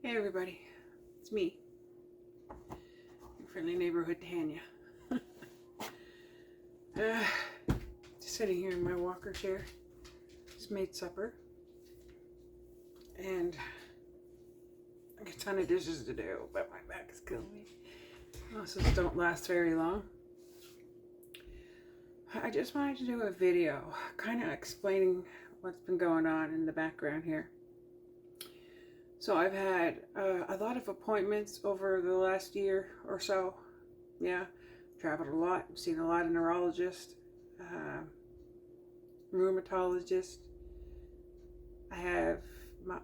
Hey everybody, it's me, your friendly neighborhood Tanya. uh, just sitting here in my walker chair. Just made supper, and I got a ton of dishes to do, but my back is killing me. Most don't last very long. I just wanted to do a video, kind of explaining what's been going on in the background here. So I've had a lot of appointments over the last year or so. Yeah, traveled a lot, seen a lot of neurologists, rheumatologists. I have my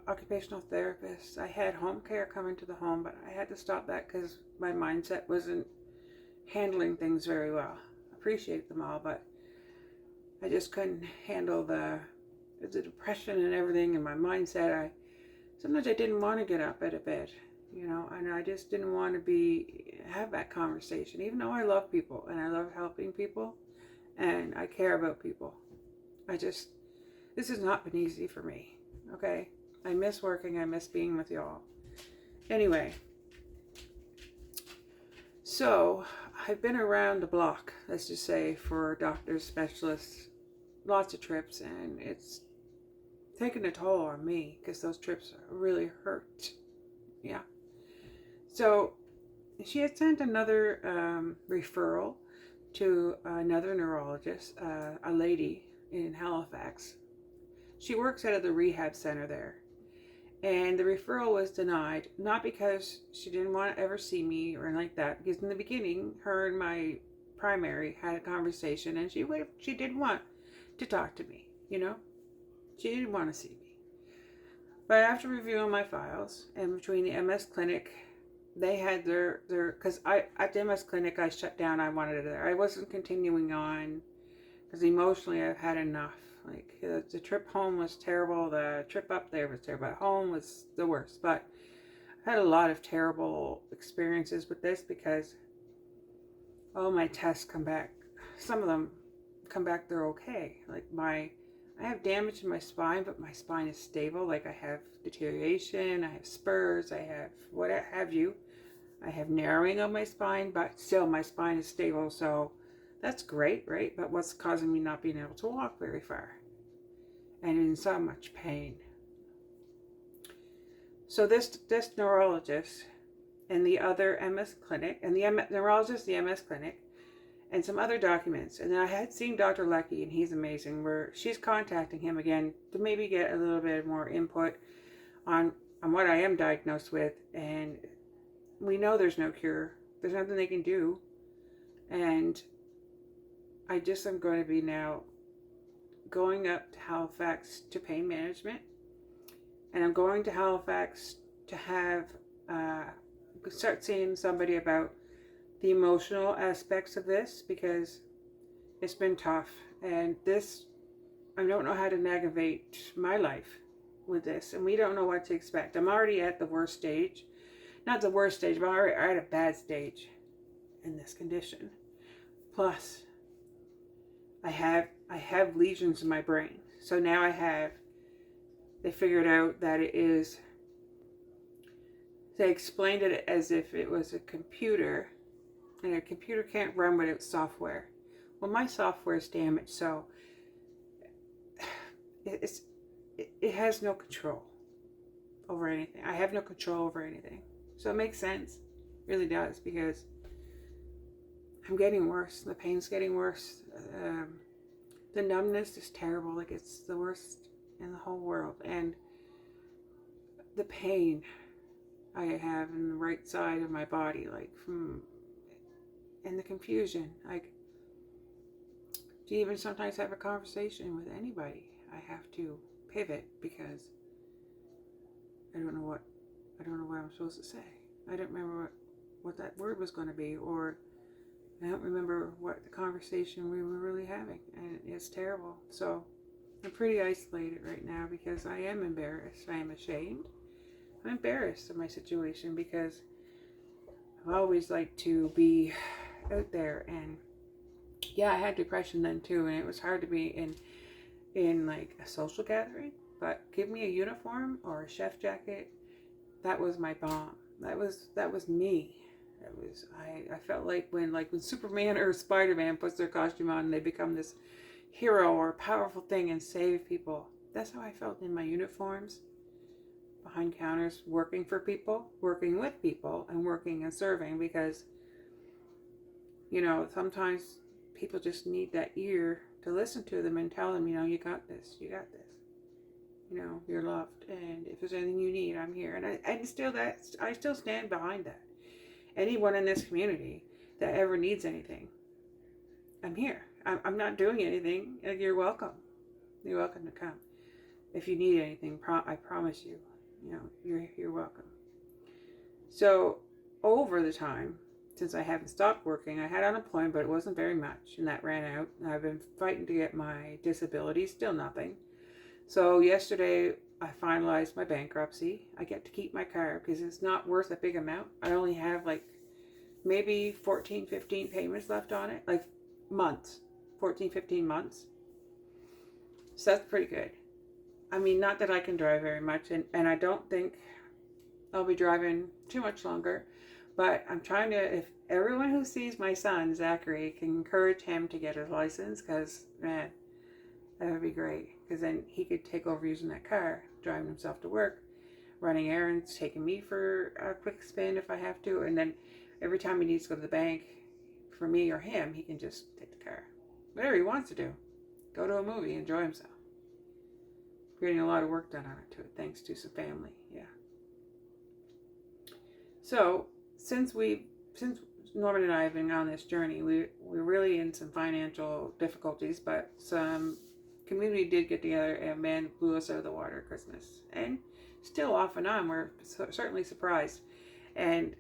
occupational therapist. I had home care come into the home, but I had to stop that because my mindset wasn't handling things very well. I appreciate them all, but I just couldn't handle the depression and everything in my mindset. Sometimes I didn't want to get up out of bed, and I just didn't want to have that conversation, even though I love people and I love helping people and I care about people. This has not been easy for me, okay? I miss working, I miss being with y'all. Anyway, so I've been around the block, let's just say, for doctors, specialists, lots of trips, and it's taken a toll on me because those trips really hurt. Yeah. So she had sent another referral to another neurologist, a lady in Halifax. She works out of the rehab center there. And the referral was denied, not because she didn't want to ever see me or anything like that, because in the beginning, her and my primary had a conversation, and she did want to talk to me, She didn't want to see me. But after reviewing my files, and between the MS clinic, they had their because at the MS clinic, I shut down. I wanted it there. I wasn't continuing on because emotionally I've had enough. Like the trip home was terrible. The trip up there was terrible. Home was the worst. But I had a lot of terrible experiences with this because all my tests come back. Some of them come back, they're okay. Like I have damage in my spine, but my spine is stable. Like I have deterioration, I have spurs, I have what have you. I have narrowing of my spine, but still my spine is stable. So that's great, right? But what's causing me not being able to walk very far and in so much pain? So this neurologist and the other MS clinic, and the neurologist, the MS clinic, and some other documents. And then I had seen Dr. Lucky, and he's amazing, where she's contacting him again to maybe get a little bit more input on what I am diagnosed with. And we know there's no cure. There's nothing they can do. And I just am going to be now going up to Halifax to pain management. And I'm going to Halifax to have start seeing somebody about the emotional aspects of this, because it's been tough, and I don't know how to navigate my life with this, and we don't know what to expect. I'm already at the worst stage, not the worst stage, but I'm already at a bad stage in this condition. Plus, I have lesions in my brain, so now they figured out that they explained it as if it was a computer. And a computer can't run without software. Well, my software is damaged, so it has no control over anything. I have no control over anything. So it makes sense. It really does, because I'm getting worse. The pain's getting worse. The numbness is terrible. Like, it's the worst in the whole world. And the pain I have in the right side of my body, and the confusion, like, to even sometimes have a conversation with anybody, I have to pivot because I don't know what I'm supposed to say. I don't remember what that word was going to be, or I don't remember what the conversation we were really having, and it's terrible. So I'm pretty isolated right now because I am embarrassed. I am ashamed. I'm embarrassed of my situation because I've always liked to be out there, and yeah, I had depression then too, and it was hard to be in like a social gathering, but give me a uniform or a chef jacket that was my bomb. That was me. I felt like when Superman or Spider-Man puts their costume on and they become this hero or powerful thing and save people. That's how I felt in my uniforms, behind counters, working for people, working with people, and working and serving, because sometimes people just need that ear to listen to them and tell them, you got this, you got this. You're loved, and if there's anything you need, I'm here. And I still stand behind that. Anyone in this community that ever needs anything, I'm here. I'm not doing anything. You're welcome. You're welcome to come. If you need anything, I promise you, you're welcome. So over the time, since I haven't stopped working, I had unemployment, but it wasn't very much, and that ran out. I've been fighting to get my disability, still nothing. So yesterday I finalized my bankruptcy. I get to keep my car because it's not worth a big amount. I only have like maybe 14, 15 payments left on it, like months, 14, 15 months. So that's pretty good. I mean, not that I can drive very much, and I don't think I'll be driving too much longer, but I'm trying to, if everyone who sees my son, Zachary, can encourage him to get his license, because, man, that would be great, because then he could take over using that car, driving himself to work, running errands, taking me for a quick spin if I have to, and then every time he needs to go to the bank for me or him, he can just take the car. Whatever he wants to do. Go to a movie, enjoy himself. Getting a lot of work done on it too, thanks to some family, yeah. So, since Norman and I have been on this journey, we're really in some financial difficulties, but some community did get together and, man, blew us out of the water at Christmas. And still off and on, we're certainly surprised. And,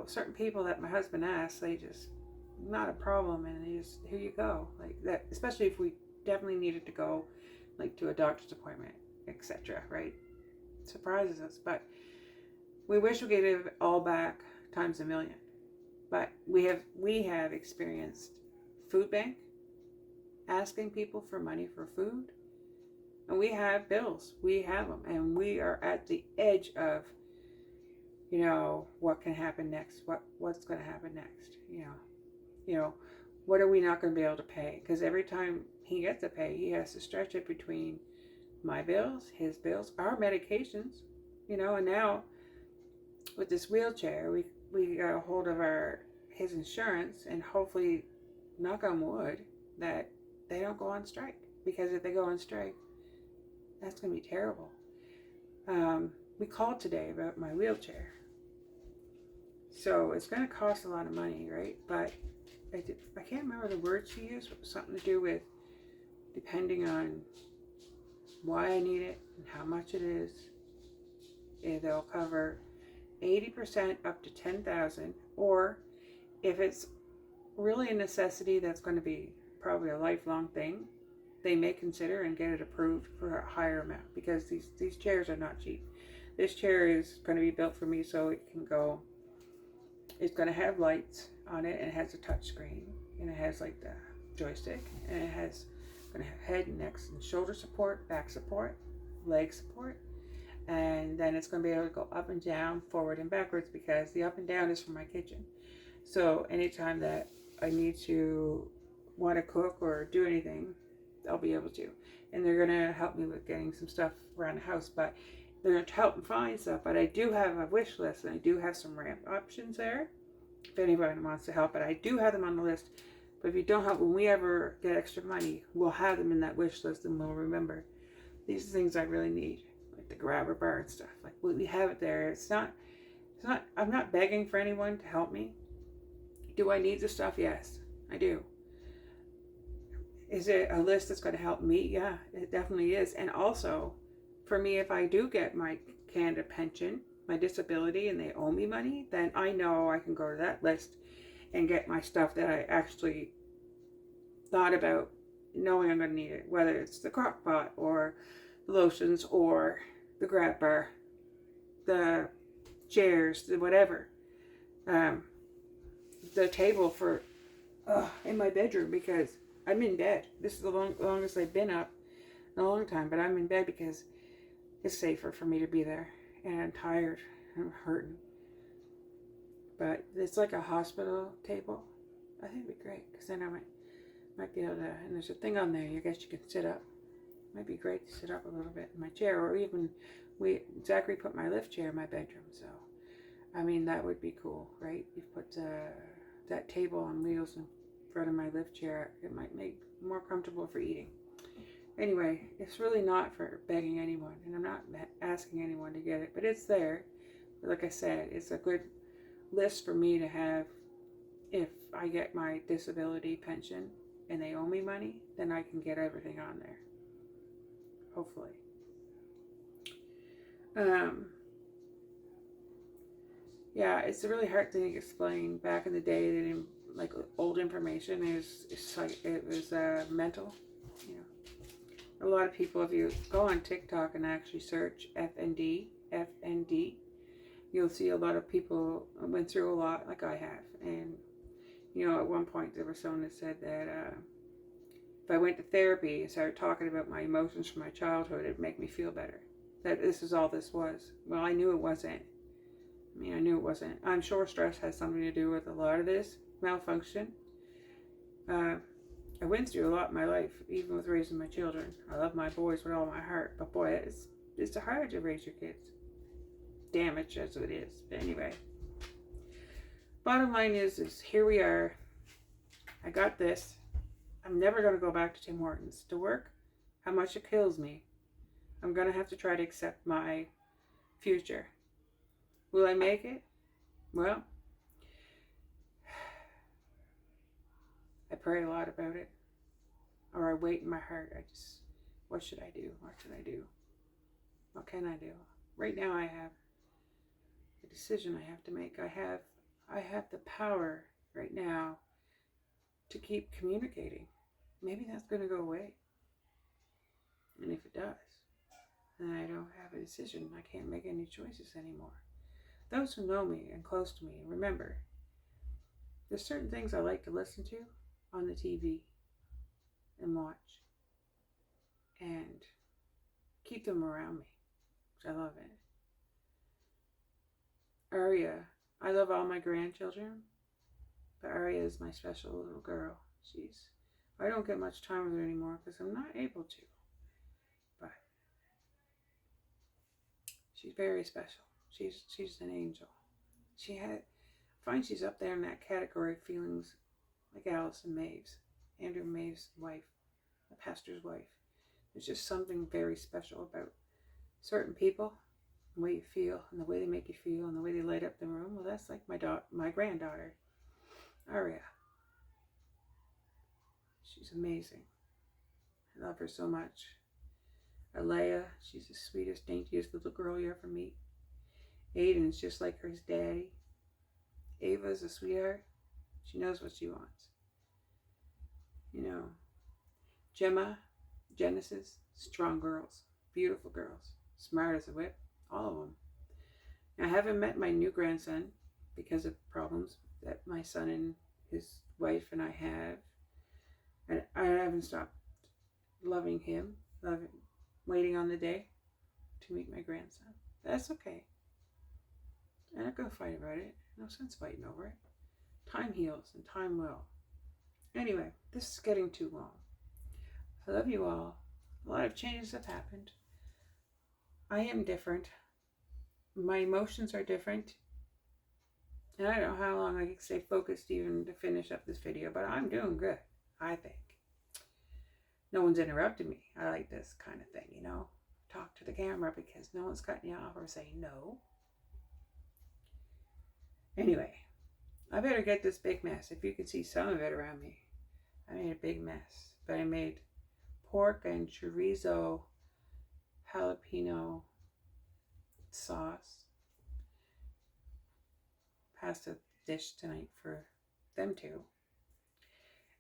certain people that my husband asked, they just, not a problem, and they just, here you go. Like that, especially if we definitely needed to go, like, to a doctor's appointment, etc., right? Surprises us. But we wish we could give it all back times a million. But we have experienced food bank, asking people for money for food, and we have bills. We have them, and we are at the edge of, what can happen next? What's going to happen next? What are we not going to be able to pay? Because every time he gets to pay, he has to stretch it between my bills, his bills, our medications, and now with this wheelchair, we got a hold of his insurance, and hopefully, knock on wood, that they don't go on strike, because if they go on strike, that's going to be terrible. We called today about my wheelchair, so it's going to cost a lot of money, right? But I can't remember the word she used. It was something to do with, depending on why I need it and how much it is, they'll cover 80% up to $10,000, or if it's really a necessity that's going to be probably a lifelong thing, they may consider and get it approved for a higher amount, because these chairs are not cheap. This chair is going to be built for me, so it can go, it's going to have lights on it, and it has a touch screen, and it has like the joystick, and it has going to have head, neck, and shoulder support, back support, leg support, and then it's going to be able to go up and down, forward and backwards, because the up and down is for my kitchen. So anytime that I need to want to cook or do anything, I'll be able to. And they're going to help me with getting some stuff around the house, but they're going to help me find stuff. But I do have a wish list, and I do have some ramp options there if anybody wants to help. But I do have them on the list. But if you don't help, when we ever get extra money, we'll have them in that wish list, and we'll remember these are things I really need, like the grabber bar and stuff. Like, we have it there. It's not, I'm not begging for anyone to help me. Do I need the stuff? Yes, I do. Is it a list that's going to help me? Yeah, it definitely is. And also, for me, if I do get my Canada pension, my disability, and they owe me money, then I know I can go to that list and get my stuff that I actually thought about, knowing I'm going to need it, whether it's the crock pot or the lotions or the grab bar, the chairs, the whatever. The table for in my bedroom, because I'm in bed. This is the longest I've been up in a long time, but I'm in bed because it's safer for me to be there, and I'm tired. I'm hurting. But it's like a hospital table. I think it'd be great because then I might be able to. And there's a thing on there. I guess you can sit up. Might be great to sit up a little bit in my chair, or even Zachary put my lift chair in my bedroom. So, I mean, that would be cool, right? You put that table on wheels in front of my lift chair. It might make more comfortable for eating. Anyway, it's really not for begging anyone, and I'm not asking anyone to get it, but it's there. But like I said, it's a good list for me to have. If I get my disability pension and they owe me money, then I can get everything on there. Hopefully. Yeah, it's a really hard thing to explain. Back in the day, they didn't, like, old information it's like, it was mental, you know. A lot of people, if you go on TikTok and actually search FND, you'll see a lot of people went through a lot like I have. And, you know, at one point there was someone that said that if I went to therapy and started talking about my emotions from my childhood, it'd make me feel better. That this is all this was. Well, I knew it wasn't. I knew it wasn't. I'm sure stress has something to do with a lot of this malfunction. I went through a lot in my life, even with raising my children. I love my boys with all my heart, but boy, it's hard to raise your kids. Damage as it is. But anyway, bottom line is here we are. I got this. I'm never going to go back to Tim Hortons to work. How much it kills me. I'm going to have to try to accept my future. Will I make it? Well, I pray a lot about it. Or I wait in my heart. What should I do? What should I do? What can I do? Right now I have a decision I have to make. I have the power right now to keep communicating. Maybe that's going to go away. And if it does, then I don't have a decision. I can't make any choices anymore. Those who know me and close to me, remember, there's certain things I like to listen to on the TV and watch and keep them around me, which I love it. Aria, I love all my grandchildren, but Aria is my special little girl. I don't get much time with her anymore because I'm not able to, but she's very special. She's an angel. I find she's up there in that category of feelings like Allison Maves, Andrew Maves' wife, the pastor's wife. There's just something very special about certain people, the way you feel, and the way they make you feel, and the way they light up the room. Well, that's like my granddaughter, Aria. She's amazing. I love her so much. Alea, she's the sweetest, daintiest little girl you ever meet. Aiden's just like her daddy. Ava's a sweetheart. She knows what she wants. You know, Gemma, Genesis, strong girls, beautiful girls, smart as a whip, all of them. Now, I haven't met my new grandson because of problems that my son and his wife and I have. And I haven't stopped loving him, waiting on the day to meet my grandson. That's okay. I'm not going to fight about it. No sense fighting over it. Time heals and time will. Anyway, this is getting too long. I love you all. A lot of changes have happened. I am different. My emotions are different. And I don't know how long I can stay focused even to finish up this video, but I'm doing good, I think. No one's interrupted me. I like this kind of thing, you know. Talk to the camera because no one's cutting you off or saying no. Anyway, I better get this big mess. If you can see some of it around me. I made a big mess. But I made pork and chorizo jalapeno sauce. Pasta dish tonight for them two.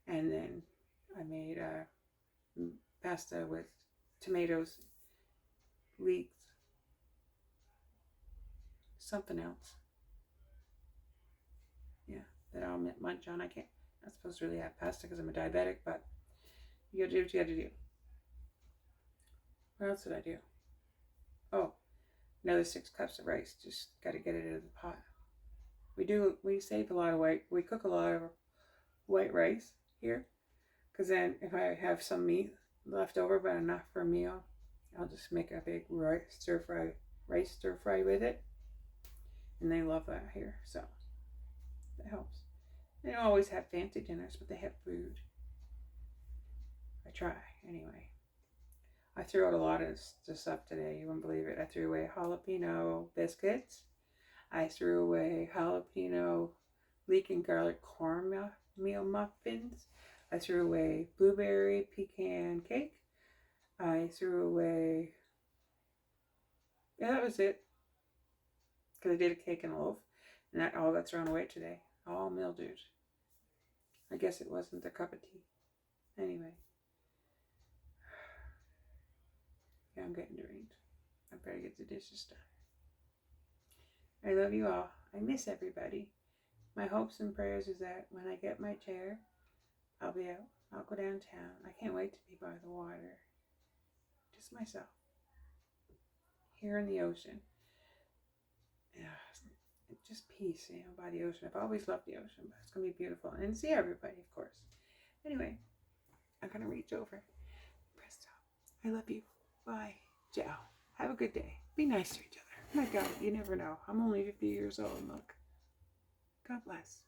And then I made pasta with tomatoes, leeks, something else. Yeah, that I'll munch on. I'm not supposed to really have pasta because I'm a diabetic, but you gotta do what you gotta do. What else did I do? Oh, Another 6 cups of rice. Just got to get it in the pot. We save a lot of white. We cook a lot of white rice here. Because then if I have some meat left over but enough for a meal, I'll just make a big rice stir fry with it. And they love that here. So that helps. They don't always have fancy dinners, but they have food. I try, anyway. I threw out a lot of stuff today. You wouldn't believe it. I threw away jalapeno biscuits. I threw away jalapeno leek and garlic cornmeal muffins. I threw away blueberry pecan cake. I threw away... Yeah, that was it. Because I did a cake and a loaf. And that all got thrown away today. All mildewed. I guess it wasn't a cup of tea. Anyway. Yeah, I'm getting drained. I better get the dishes done. I love you all. I miss everybody. My hopes and prayers is that when I get my chair, I'll be out. I'll go downtown. I can't wait to be by the water. Just myself. Here in the ocean. Yeah, just peace, by the ocean. I've always loved the ocean, but it's going to be beautiful. And see everybody, of course. Anyway, I'm going to reach over. Press stop. I love you. Bye. Ciao. Have a good day. Be nice to each other. My God, you never know. I'm only 50 years old. Look. God bless.